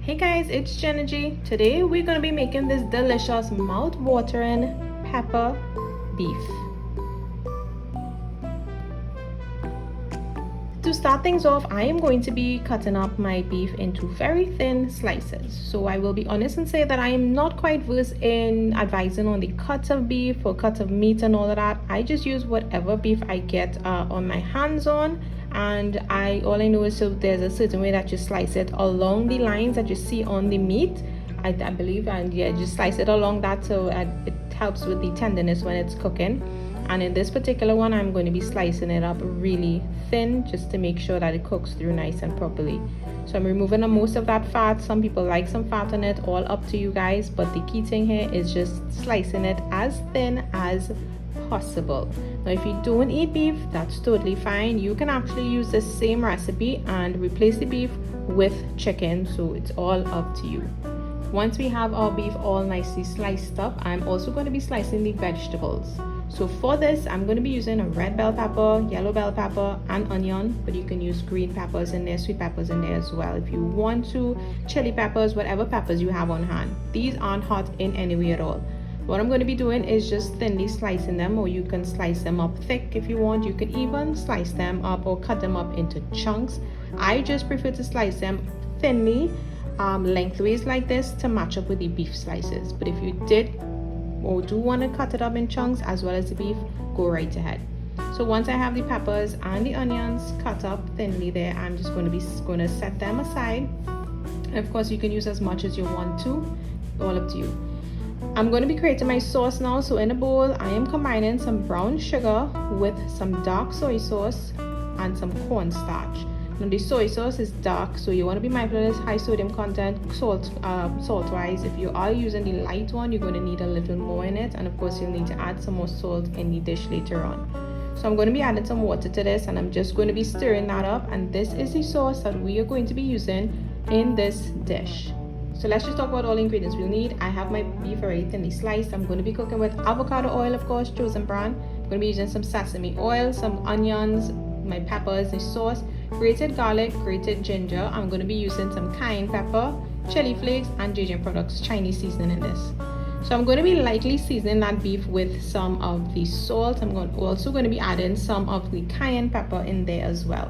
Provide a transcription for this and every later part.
Hey guys, it's Jenna G. Today we're going to be making this delicious mouth-watering pepper beef. To start things off, I am going to be cutting up my beef into very thin slices. So I will be honest and say that I am not quite versed in advising on the cuts of beef or cuts of meat and all of that. I just use whatever beef I get on my hands on, and all I know is so there's a certain way that you slice it along the lines that you see on the meat, I believe, and yeah, just slice it along that so it helps with the tenderness when it's cooking. And in this particular one, I'm going to be slicing it up really thin just to make sure that it cooks through nice and properly. So I'm removing most of that fat. Some people like some fat on it, all up to you guys, but the key thing here is just slicing it as thin as possible. Now if you don't eat beef, that's totally fine. You can actually use the same recipe and replace the beef with chicken, so it's all up to you. Once we have our beef all nicely sliced up, I'm also going to be slicing the vegetables. So for this, I'm going to be using a red bell pepper, yellow bell pepper, and onion, but you can use green peppers in there, sweet peppers in there as well if you want to, chili peppers, whatever peppers you have on hand. These aren't hot in any way at all. What I'm going to be doing is just thinly slicing them, or you can slice them up thick if you want. You can even slice them up or cut them up into chunks. I just prefer to slice them thinly, lengthways like this, to match up with the beef slices. But if you did or do want to cut it up in chunks as well as the beef, go right ahead. So once I have the peppers and the onions cut up thinly there, I'm just going to set them aside. And of course you can use as much as you want to, all up to you. I'm going to be creating my sauce now. So in a bowl, I am combining some brown sugar with some dark soy sauce and some cornstarch. Now the soy sauce is dark, so you want to be mindful of this high sodium content. Salt wise, if you are using the light one, you're going to need a little more in it, and of course you'll need to add some more salt in the dish later on. So I'm going to be adding some water to this, and I'm just going to be stirring that up, and this is the sauce that we are going to be using in this dish. So let's just talk about all the ingredients we'll need. I have my beef already thinly sliced. I'm going to be cooking with avocado oil, of course, chosen brand. I'm going to be using some sesame oil, some onions, my peppers, the sauce, grated garlic, grated ginger. I'm going to be using some cayenne pepper, chili flakes, and JGM Products Chinese seasoning in this. So I'm going to be lightly seasoning that beef with some of the salt. I'm also going to be adding some of the cayenne pepper in there as well.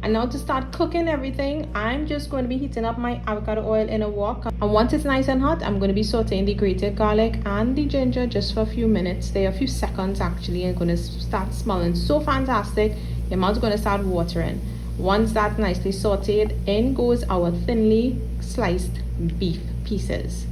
And now to start cooking everything, I'm just going to be heating up my avocado oil in a wok. And once it's nice and hot, I'm going to be sauteing the grated garlic and the ginger just for a few minutes. They're a few seconds actually, and going to start smelling so fantastic. Your mouth's going to start watering. Once that's nicely sauteed, in goes our thinly sliced beef pieces.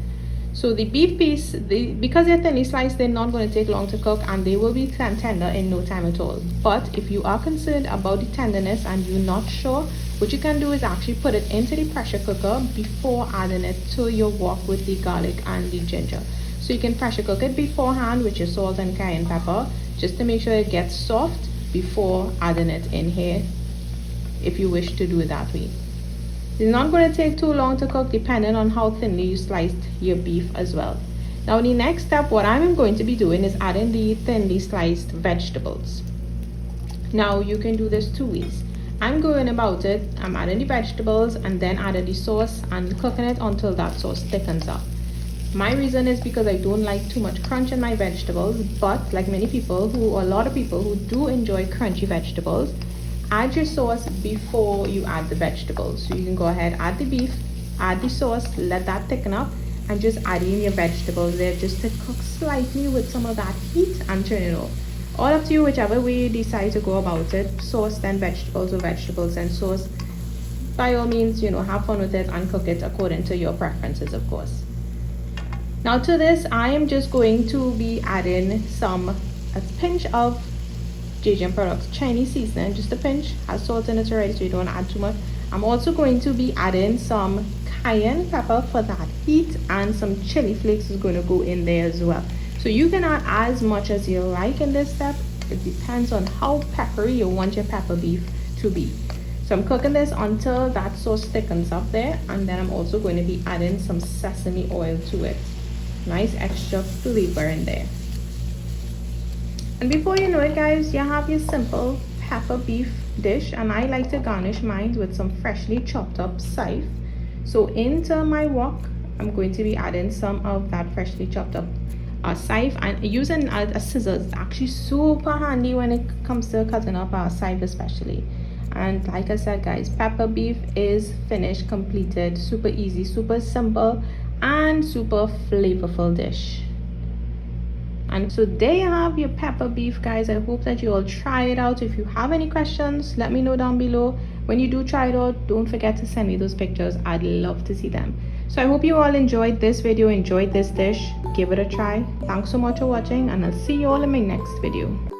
So the beef piece, because they're thinly sliced, they're not going to take long to cook, and they will be tender in no time at all. But if you are concerned about the tenderness and you're not sure, what you can do is actually put it into the pressure cooker before adding it to your wok with the garlic and the ginger. So you can pressure cook it beforehand with your salt and cayenne pepper, just to make sure it gets soft before adding it in here, if you wish to do it that way. It's not going to take too long to cook, depending on how thinly you sliced your beef as well. Now the next step, what I'm going to be doing is adding the thinly sliced vegetables. Now you can do this two ways. I'm going about it, I'm adding the vegetables and then adding the sauce and cooking it until that sauce thickens up. My reason is because I don't like too much crunch in my vegetables, but like many people, a lot of people who do enjoy crunchy vegetables, add your sauce before you add the vegetables. So you can go ahead, add the beef, add the sauce, let that thicken up, and just add in your vegetables there just to cook slightly with some of that heat and turn it off. All up to you, whichever way you decide to go about it. Sauce then vegetables, or vegetables and sauce. By all means, have fun with it and cook it according to your preferences, of course. Now to this, I am just going to be adding a pinch of JGM Products Chinese seasoning, just a pinch. Has salt in it already, so you don't add too much. I'm also going to be adding some cayenne pepper for that heat, and some chili flakes is going to go in there as well. So you can add as much as you like in this step. It depends on how peppery you want your pepper beef to be. So I'm cooking this until that sauce thickens up there, and then I'm also going to be adding some sesame oil to it. Nice extra flavor in there. And before you know it, guys, you have your simple pepper beef dish, and I like to garnish mine with some freshly chopped up chives. So into my wok, I'm going to be adding some of that freshly chopped up chive, and using a scissors is actually super handy when it comes to cutting up our chive especially. And like I said guys, pepper beef is finished, completed, super easy, super simple, and super flavorful dish. And so there you have your pepper beef guys. I hope that you all try it out. If you have any questions, let me know down below. When you do try it out, don't forget to send me those pictures. I'd love to see them. So I hope you all enjoyed this video, enjoyed this dish. Give it a try. Thanks so much for watching, and I'll see you all in my next video.